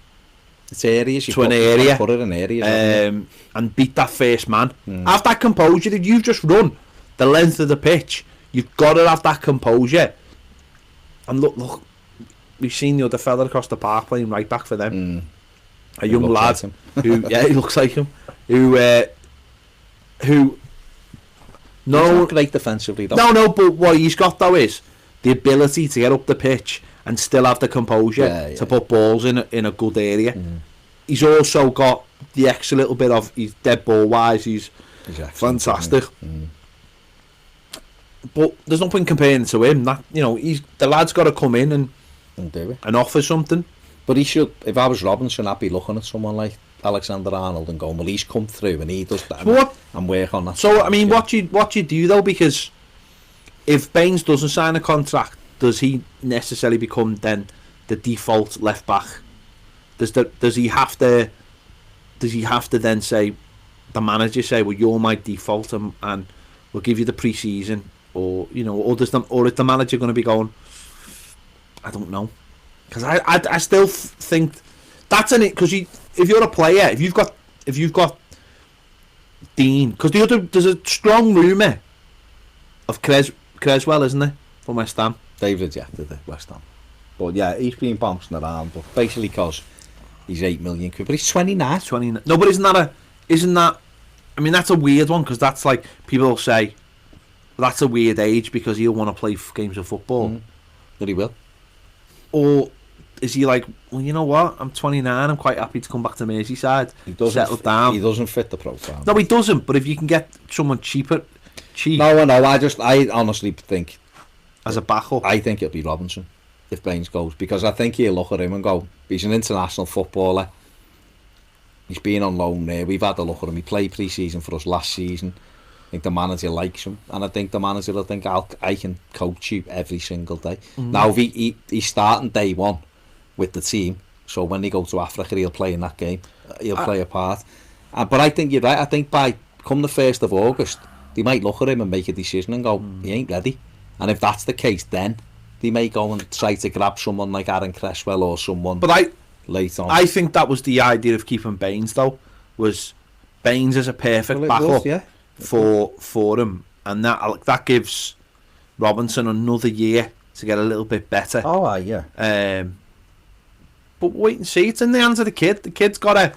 It's areas to an area, put it in areas, and beat that first man. Have that composure. If you've just run the length of the pitch, you've got to have that composure. And look, we've seen the other fella across the park playing right back for them. A young lad who, yeah, he looks like him. Who not great defensively though. No, but what he's got though is the ability to get up the pitch and still have the composure to put balls in a good area. He's also got the extra little bit of, he's dead ball wise, he's fantastic. But there's no point comparing to him. That, you know, the lad's got to come in and do it and offer something. But he should. If I was Robinson, I'd be looking at someone like Alexander-Arnold and going, well, he's come through and he does that, and work on that. So I mean, what you do though, because if Baines doesn't sign a contract, does he necessarily become then the default left back? Does he have to then say, the manager say, well, you're my default and we'll give you the pre-season, or you know, or is the manager going to be going, I don't know, because I still think that's in it, because if you're a player, if you've got Dean, because there's a strong rumour of Creswell, isn't there, from West Ham? They've rejected it, West Ham. But yeah, he's been bouncing around, but basically because he's 8 million quid, but he's 29. 29. No, but isn't that? I mean, that's a weird one, because that's like, people will say, well, that's a weird age because he'll want to play games of football. But he will. Or is he like, well, you know what? I'm 29. I'm quite happy to come back to Merseyside. He doesn't settle down. He doesn't fit the profile. No, he doesn't. But if you can get someone cheap. No. I honestly think, as a backup, I think it'll be Robinson if Baines goes, because I think he'll look at him and go, he's an international footballer. He's been on loan there. We've had a look at him. He played pre-season for us last season. I think the manager likes him, and I think the manager will think, I can coach you every single day. Now, if he's starting day one with the team, so when they go to Africa, he'll play in that game. He'll play a part. But I think you're right. I think by come the 1st of August, they might look at him and make a decision and go, he ain't ready. And if that's the case, then they may go and try to grab someone like Aaron Cresswell or someone. But late on. I think that was the idea of keeping Baines, though, was Baines is a perfect backup for him, and that gives Robinson another year to get a little bit better. Oh, yeah. But wait and see. It's in the hands of the kid. The kid's got a.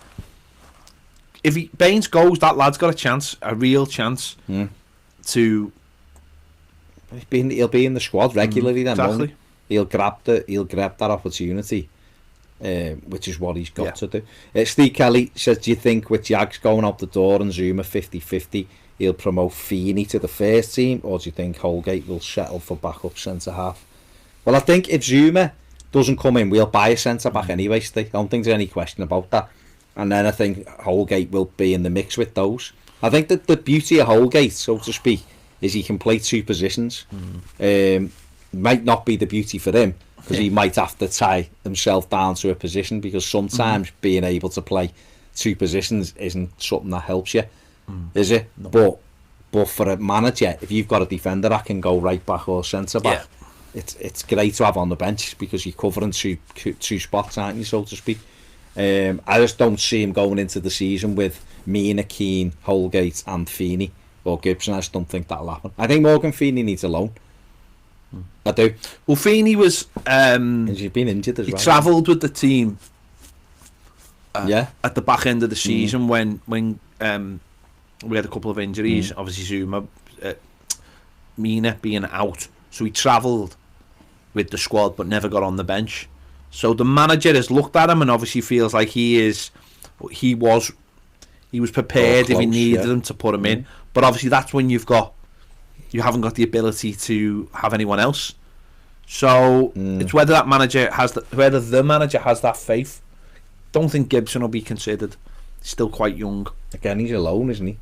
If Baines goes, that lad's got a chance, a real chance to. He'll be in the squad regularly. Then exactly. He'll grab that opportunity, which is what he's got to do. Steve Kelly says, do you think with Jags going out the door and Zuma 50-50, he'll promote Feeney to the first team, or do you think Holgate will settle for backup centre half? Well, I think if Zuma doesn't come in, we'll buy a centre back anyway, Steve. I don't think there's any question about that. And then I think Holgate will be in the mix with those. I think that the beauty of Holgate, so to speak, is he can play two positions. Might not be the beauty for him, because he might have to tie himself down to a position, because sometimes being able to play two positions isn't something that helps you, is it? No. But for a manager, if you've got a defender that can go right back or centre back, it's great to have on the bench, because you're covering two spots, aren't you, so to speak. I just don't see him going into the season with Mina, Keane, Holgate and Feeney or Gibson. I just don't think that'll happen. I think Morgan Feeney needs a loan. I do. Well, Feeney was... He's been injured as well. He travelled with the team at the back end of the season when we had a couple of injuries. Obviously Zuma, Mina being out, so he travelled with the squad but never got on the bench. So the manager has looked at him and obviously feels like he was prepared if he needed him to put him in. But obviously that's when you haven't got the ability to have anyone else. So it's whether the manager has that faith. Don't think Gibson will be considered. He's still quite young. Again, he's alone, isn't he?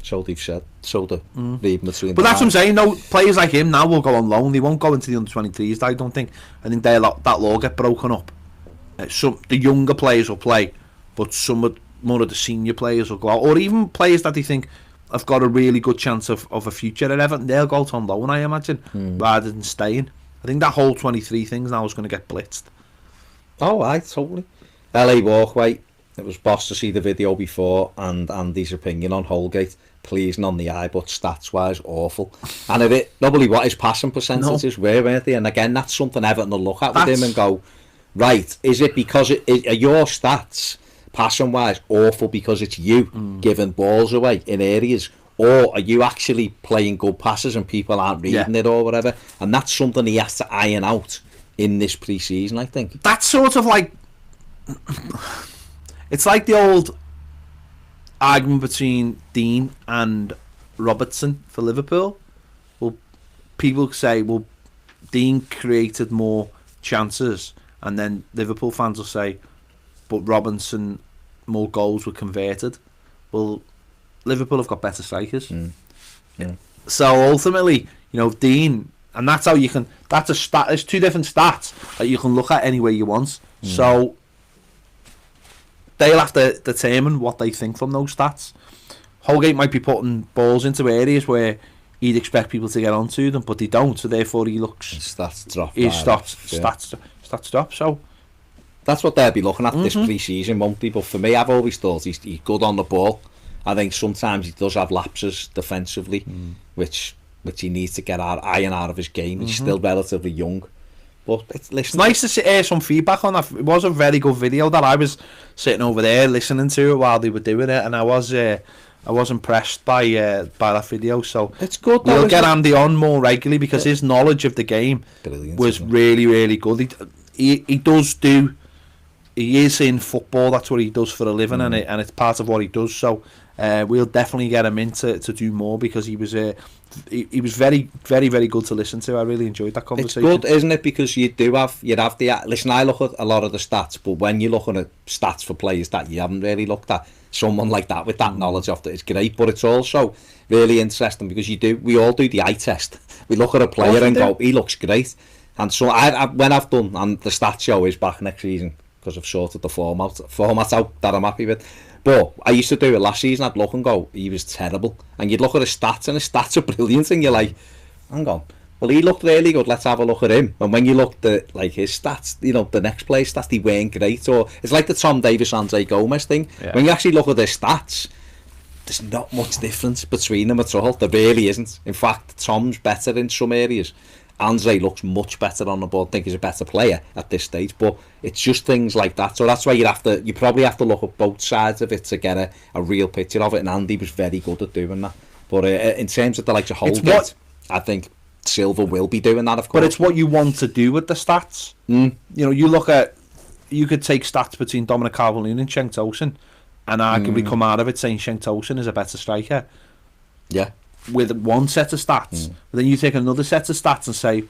So they've said. So the reading between. But that's what I'm saying. No players like him now will go on loan. They won't go into the under-23s. I don't think. I think that law will get broken up. Some the younger players will play, but more of the senior players will go out, or even players that they think have got a really good chance of a future at Everton. They'll go out on loan, I imagine, rather than staying. I think that whole 23 things now is going to get blitzed. Oh, right, totally. LA Walkway. It was boss to see the video before and Andy's opinion on Holgate. Pleasing on the eye, but stats-wise, awful. And nobody what his passing percentages were, weren't they? And again, that's something Everton will look at with him and go, right, is it because are your stats, passing-wise, awful because it's you giving balls away in areas? Or are you actually playing good passes and people aren't reading it or whatever? And that's something he has to iron out in this pre-season, I think. That's sort of like... It's like the old argument between Dean and Robertson for Liverpool. Well, people say, well, Dean created more chances, and then Liverpool fans will say, but Robinson, more goals were converted. Well, Liverpool have got better strikers. So ultimately, Dean, and that's how you can. That's a stat. There's two different stats that you can look at any way you want. So they'll have to determine what they think from those stats. Holgate might be putting balls into areas where he'd expect people to get onto them, but they don't. So therefore, he looks. Stats drop. Stats drop. So that's what they'll be looking at this pre-season, won't they? But for me, I've always thought he's good on the ball. I think sometimes he does have lapses defensively, which he needs to get iron out of his game. He's still relatively young. But it's nice to hear some feedback on that. It was a very good video that I was sitting over there listening to it while they were doing it, and I was impressed by that video. So it's good. We'll get Andy on more regularly because his knowledge of the game was really, really good. He does do. He is in football. That's what he does for a living, and it's part of what he does. So we'll definitely get him in to do more because he was very, very, very good to listen to. I really enjoyed that conversation. It's good, isn't it? Because you'd have the listen. I look at a lot of the stats, but when you're looking at stats for players that you haven't really looked at, someone like that with that knowledge of it is great. But it's also really interesting because we all do the eye test. We look at a player and go, he looks great. And so when I've done, and the stats show is back next season because I've sorted the format out that I'm happy with. But I used to do it last season. I'd look and go, he was terrible. And you'd look at his stats, and his stats are brilliant. And you're like, hang on, well, he looked really good. Let's have a look at him. And when you looked at his stats, the next player's stats, they weren't great. Or it's like the Tom Davis, Andre Gomez thing. Yeah. When you actually look at their stats, there's not much difference between them at all. There really isn't. In fact, Tom's better in some areas. Andre looks much better on the ball. I think he's a better player at this stage, but it's just things like that. So that's why you probably have to look at both sides of it to get a real picture of it. And Andy was very good at doing that. But in terms of the likes of Holgate, I think Silva will be doing that, of course. But it's what you want to do with the stats. You could take stats between Dominic Calvert-Lewin and Cenk Tosun, and arguably come out of it saying Cenk Tosun is a better striker. Yeah. With one set of stats, but then you take another set of stats and say,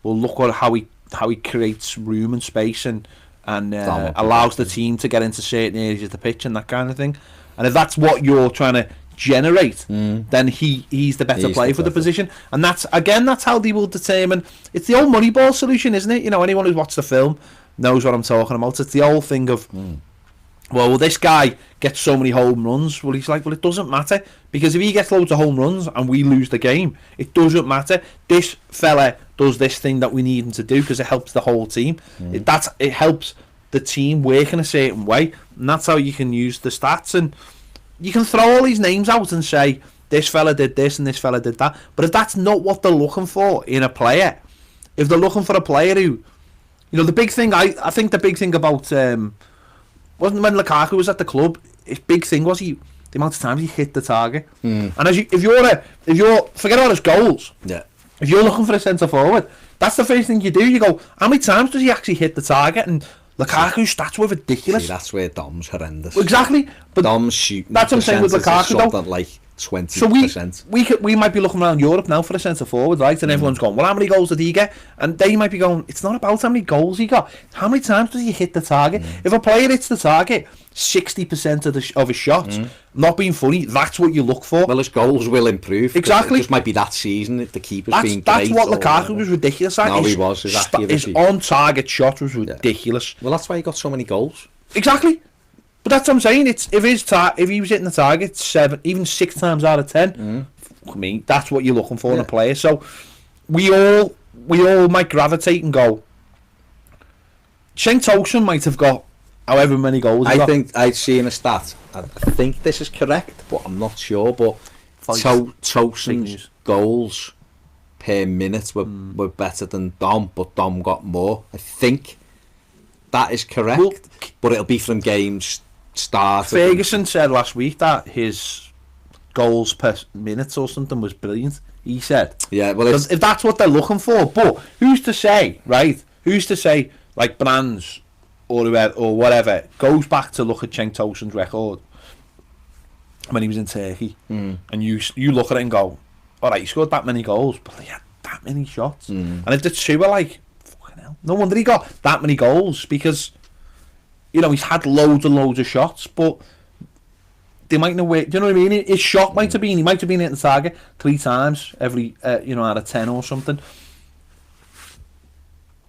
well, look at how he creates room and space and allows the team to get into certain areas of the pitch and that kind of thing. And if that's what you're trying to generate, then he's the better player for the position. And that's how they will determine. It's the old Moneyball solution, isn't it? Anyone who's watched the film knows what I'm talking about. It's the old thing of, well, this guy gets so many home runs. Well, he's like, well, it doesn't matter. Because if he gets loads of home runs and we lose the game, it doesn't matter. This fella does this thing that we need him to do because it helps the whole team. It helps the team working a certain way, and that's how you can use the stats. And you can throw all these names out and say this fella did this and this fella did that, but if that's not what they're looking for in a player, if they're looking for a player who, the big thing, I think the big thing about wasn't when Lukaku was at the club, his big thing was the amount of times he hit the target. And if you're forget about his goals, if you're looking for a centre forward, that's the first thing you do. You go, how many times does he actually hit the target? And Lukaku's stats were ridiculous. See, that's where Dom's horrendous. Exactly, but Dom's shooting. That's what I'm saying with Lukaku, though. Like 20%. So we might be looking around Europe now for a centre forward, right? And everyone's going, well, how many goals did he get? And they might be going, it's not about how many goals he got. How many times does he hit the target? If a player hits the target 60% of his shots, not being funny, that's what you look for. Well, his goals will improve. Exactly. It just might be that season if the keeper's being great. That's what Lukaku was ridiculous at. No, he was. His on-target shot was ridiculous. Well, that's why he got so many goals. Exactly. But that's what I'm saying. It's if he was hitting the target 6 times out of 10, I mean, that's what you're looking for in a player. So we all might gravitate and go, Cenk Tosun might have got however many goals. I think I'd seen a stat. I think this is correct, but I'm not sure. But Tosun's goals per minute were better than Dom, but Dom got more. I think that is correct, but it'll be from games started. Ferguson said last week that his goals per minute or something was brilliant. He said, yeah, well, if that's what they're looking for. But who's to say, right? Who's to say, like Brands or whatever goes back to look at Cenk Tosun's record when he was in Turkey, and you look at it and go, all right, he scored that many goals, but he had that many shots. And if the two are like, fucking hell, no wonder he got that many goals, because he's had loads and loads of shots, but they might know where. Do you know what I mean? His shot might have been, he might have been hitting the target 3 times every out of 10 or something.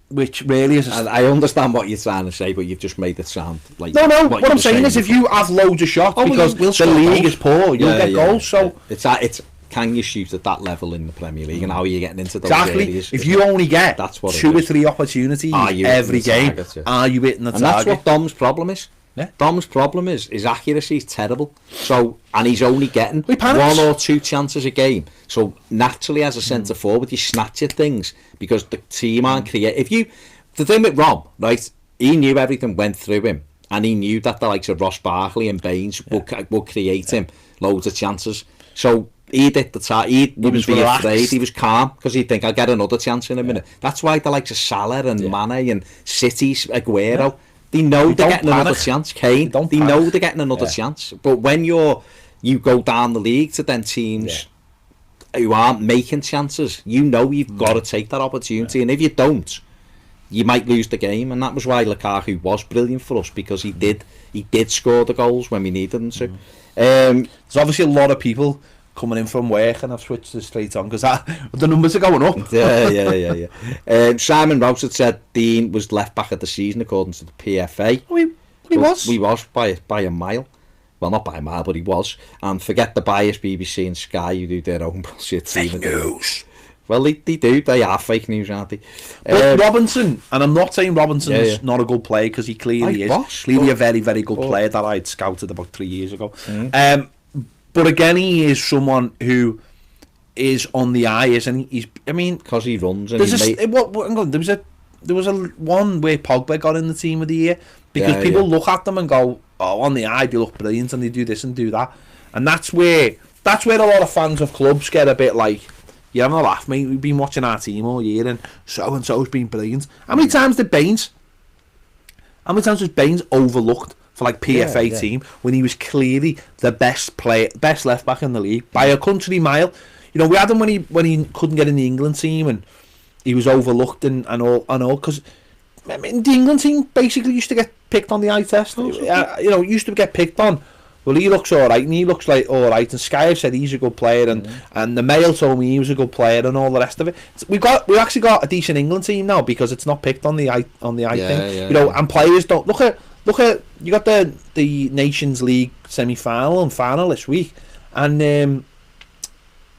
Which really is. I understand what you're trying to say, but you've just made it sound like. No. What I'm saying is, if you have loads of shots because the league is poor, you'll get goals. So it's can you shoot at that level in the Premier League, and how are you getting into those areas? If you only get 2 or 3 opportunities every game, are you hitting the target? And that's what Dom's problem is. Yeah. Dom's problem is his accuracy is terrible. So, and he's only getting 1 or 2 chances a game. So naturally, as a centre forward, you snatch at things because the team aren't creative. The thing with Rom, right? He knew everything went through him, and he knew that the likes of Ross Barkley and Baines would create him loads of chances. So he did he wouldn't be afraid. He was calm because he'd think, I'll get another chance in a minute. That's why the likes of Salah and Mane and City's Aguero. They know they're getting another chance. Kane, they know they're getting another chance. But when you go down the league to then teams who aren't making chances, you've got to take that opportunity. And if you don't, you might lose the game. And that was why Lukaku was brilliant for us, because he did score the goals when we needed him to. There's obviously a lot of people coming in from work, and I've switched this straight on because the numbers are going up. Yeah. Simon Rouse had said Dean was left back at the season according to the PFA. He was by a mile. Well, not by a mile, but he was. And forget the bias, BBC and Sky, who do their own bullshit. Fake news. Well, they do. They are fake news, aren't they? But Robinson, and I'm not saying Robinson's not a good player, because he clearly is. Clearly a very, very good player that I'd scouted about 3 years ago. But again, he is someone who is on the eye, isn't he? Because he runs. And there was a one where Pogba got in the team of the year, because people look at them and go, oh, on the eye they look brilliant and they do this and do that, and that's where a lot of fans of clubs get a bit like, you're having a laugh, mate. We've been watching our team all year and so's been brilliant. How many times was Baines overlooked for like PFA team when he was clearly the best left back in the league by a country mile? We had him when he couldn't get in the England team and he was overlooked and all because the England team basically used to get picked on the eye test. Used to get picked on. Well, he looks all right, and he looks like all right. And Sky have said he's a good player, and the Mail told me he was a good player, and all the rest of it. We've actually got a decent England team now because it's not picked on the eye thing. And players don't look at. You got the Nations League semi-final and final this week, and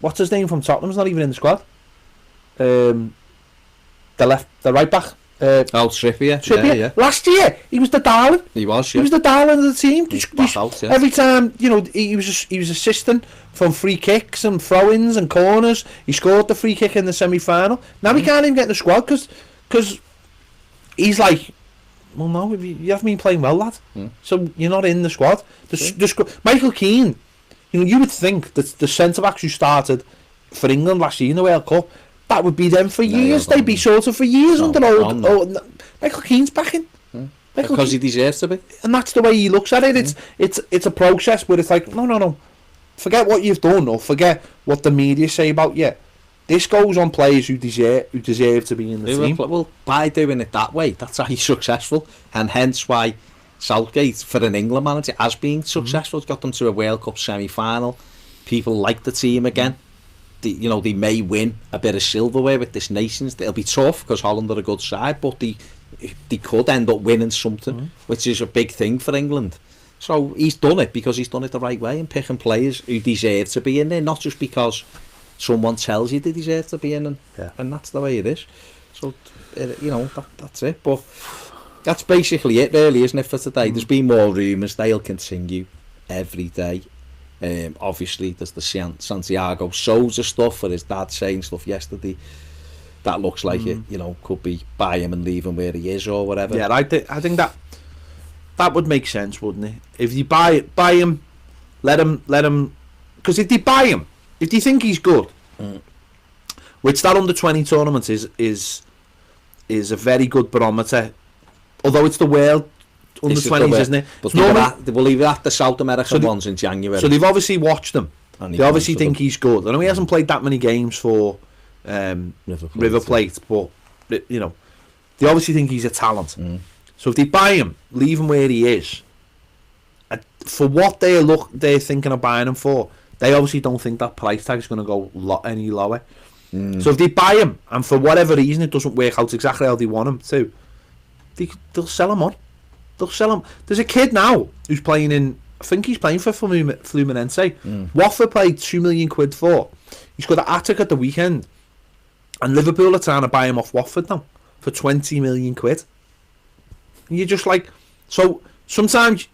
what's his name from Tottenham's not even in the squad. The right back Trippier. Trippier. Yeah. Last year, he was the darling. He was, He yeah. was the darling of the team. He's back out, yeah. Every time, you know, he was assisting from free kicks and throw-ins and corners. He scored the free kick in the semi-final. Now he can't even get in the squad because he's like, well, no, you haven't been playing well, lad. So you're not in the squad. Michael Keane, you know, you would think that the centre-backs who started for England last year in the World Cup, that would be them for years. They'd be sort of for years under old. Michael Keane's backing. Because he deserves to be. And that's the way he looks at it. It's a process where it's like, no. Forget what you've done or forget what the media say about you. This goes on players who deserve to be in the team. Well, by doing it that way, that's how he's successful. And hence why Southgate, for an England manager, has been successful. He's got them to a World Cup semi-final. People like the team again. They may win a bit of silverware with this nations. It'll be tough because Holland are a good side, but they could end up winning something, which is a big thing for England. So he's done it because he's done it the right way and picking players who deserve to be in there, not just because someone tells you they deserve to be in, and that's the way it is. So that's it. But that's basically it, really, isn't it, for today? There's been more rumours. They'll continue every day. Obviously, there's the Santiago Sousa stuff, for his dad saying stuff yesterday. That looks like it, could be buy him and leave him where he is or whatever. Yeah, I think that would make sense, wouldn't it? If you buy him, let him, because if you buy him, if you think he's good, which that under-20 tournament is a very good barometer, although it's the world under-20s, isn't it? But we'll leave it at the South American ones in January. So they've obviously watched them. They obviously think he's good. I know he hasn't played that many games for River Plate, but they obviously think he's a talent. So if they buy him, leave him where he is, for what they're thinking of buying him for, they obviously don't think that price tag is going to go any lower. So if they buy him, and for whatever reason it doesn't work out exactly how they want him to, they'll sell him on. They'll sell him. There's a kid now who's playing in, I think he's playing for Fluminense. Watford paid £2 million for. He's got an attic at the weekend, and Liverpool are trying to buy him off Watford now for £20 million. And you're just like, so sometimes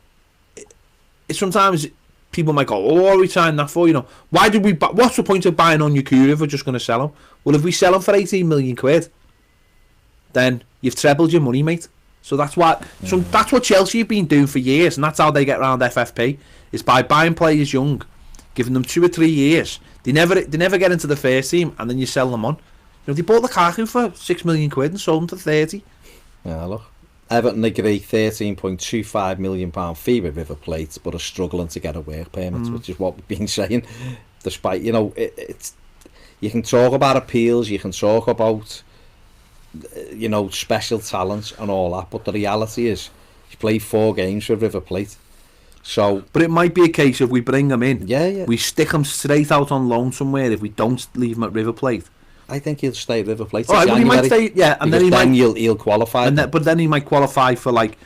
people might go, oh, what are we signing that for? Why did we? What's the point of buying Onyekuru if we're just going to sell him? Well, if we sell him for £18 million, then you've trebled your money, mate. So that's what that's what Chelsea have been doing for years, and that's how they get around FFP, is by buying players young, giving them 2 or 3 years. They never get into the first team, and then you sell them on. They bought Lukaku for £6 million and sold him for 30. Yeah, look. Everton agree £13.25 million fee with River Plate, but are struggling to get a work permit, which is what we've been saying. Despite it's you can talk about appeals, you can talk about special talents and all that, but the reality is he's played 4 games for River Plate. So, but it might be a case of we bring him in, we stick him straight out on loan somewhere if we don't leave him at River Plate. I think he'll stay at River Plate. All right, well, he might stay, and then he'll qualify. But then he might qualify for like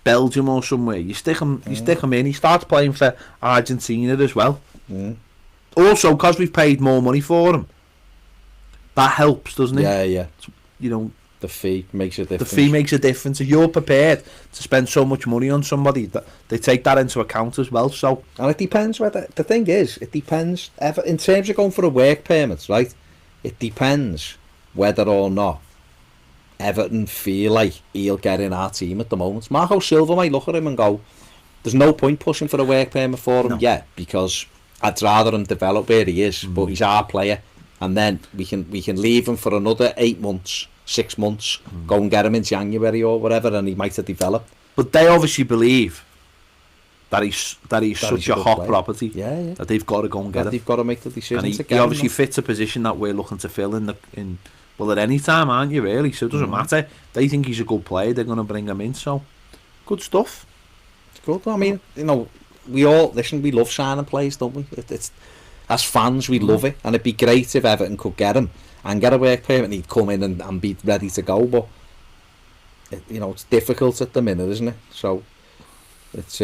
Belgium or somewhere. You stick him in. He starts playing for Argentina as well. Also, because we've paid more money for him, that helps, doesn't it? Yeah. The fee makes a difference. The fee makes a difference. If you're prepared to spend so much money on somebody, that they take that into account as well. So, and it depends whether the thing is, it depends in terms of going for a work permit, right? It depends whether or not Everton feel like he'll get in our team at the moment. Marco Silva might look at him and go, there's no point pushing for a work permit for him yet, because I'd rather him develop where he is, but he's our player, and then we can leave him for another 8 months, 6 months, go and get him in January or whatever, and he might have developed. But they obviously believe that he's such a hot property, that they've got to go and get him. They've got to make the decision. And he obviously fits a position that we're looking to fill in at any time, aren't you, really? So it doesn't matter. They think he's a good player, they're going to bring him in. So good stuff. It's good. I mean, we love signing players, don't we? It's as fans, we love it, and it'd be great if Everton could get him and get a work permit and he'd come in and be ready to go. But it's difficult at the minute, isn't it? So it's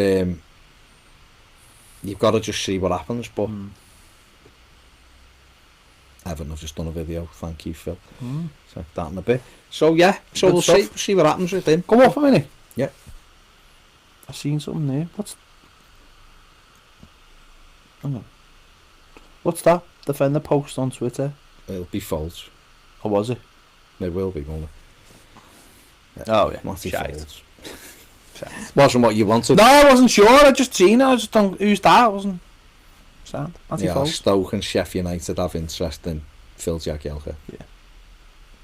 you've got to just see what happens. But Everton have just done a video. Thank you, Phil. Mm. Check that in a bit. So yeah, so Good we'll stuff. see what happens with him. Come off a minute. Yeah. I've seen something there. Hang on. What's that? Defender post on Twitter. It'll be false. Or was it? It will be, won't it? Oh yeah. Matty Shite. false. Wasn't what you wanted. No, I wasn't sure. I just seen it. I just don't. Who's that? I wasn't. Sound. Matty Yeah, Foles. Stoke and Sheffield United have interest in Phil Jagielka. Yeah.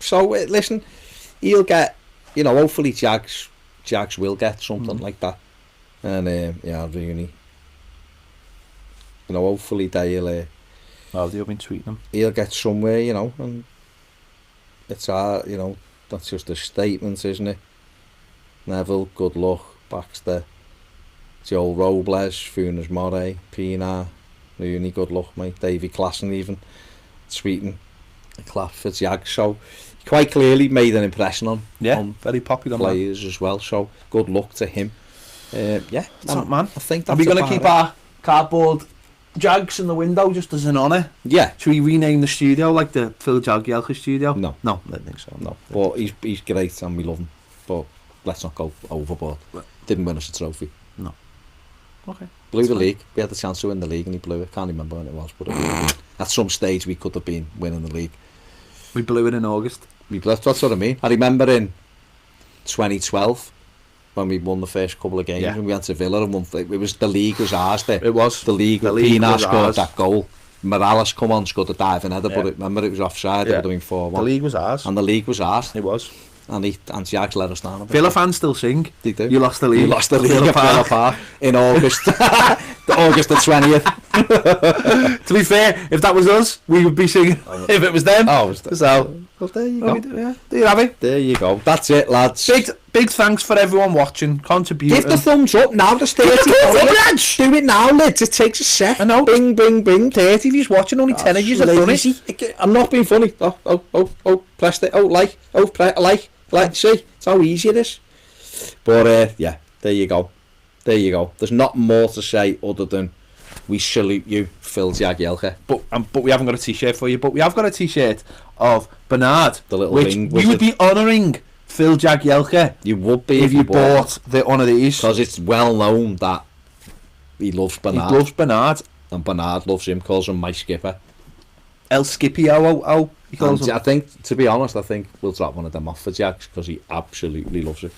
So listen, he'll get, hopefully Jags will get something like that, and really, hopefully they'll They've been tweeting him. he'll get somewhere, and it's that's just a statement, isn't it? Neville, good luck. Baxter, Joel Robles, Funes Mori, Pina, Rooney, good luck, mate. Davy Klassen even tweeting a clap for Jags. So he quite clearly made an impression on Very popular man. players as well. So good luck to him. Top man. I think Are that's we going to about keep it. our cardboard Jags in the window just as an honour? Yeah. Should we rename the studio like the Phil Jagielka studio? No. No, I don't think so. No, but he's great and we love him. But let's not go overboard. Didn't win us a trophy. No. Okay. Blew the league. We had the chance to win the league and he blew it. Can't remember when it was, but at some stage we could have been winning the league. We blew it in August. That's what I mean. I remember in 2012 when we won the first couple of games and we went to Villa and won. It was the league was ours there. It was. The league. The league Pina was scored ours. that goal. Morales come on, scored a diving header, but remember it was offside. They were doing 4-1. The league was ours. And the league was ours. It was. And Jags let us down. Villa fans still sing. They do. You lost the league. You lost the league Villa at Villa Park in August. August the 20th. To be fair, if that was us, we would be singing. If it was them. Oh, So, well, there you oh, go. yeah, there you have it. There you go. That's it, lads. Big thanks for everyone watching, contributing. Give the thumbs up now. There's 30. Give the thumbs up, lads. Do it now, lads. It takes a sec. I know. Bing, bing, bing. 30 of you's watching, only 10 of you's have done it. I'm not being funny. Oh, press it. Oh, like. Oh, like. See, it's how easy it is. But, there you go. There you go. There's not more to say other than we salute you, Phil Jagielka. But we haven't got a t-shirt for you. But we have got a t-shirt of Bernard, The little which ring we would be honouring Phil Jagielka You would be if you bought one of these. Because it's well known that he loves Bernard. He loves Bernard. And Bernard loves him, calls him my skipper. El Scipio, he calls And him. I think, to be honest, we'll drop one of them off for Jags because he absolutely loves it.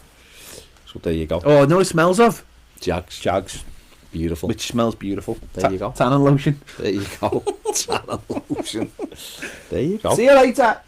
So there you go. Oh, no, it smells of Jags. Beautiful. which smells beautiful. There you go. Tannin lotion. There you go. Tannin lotion. There you go. See you later.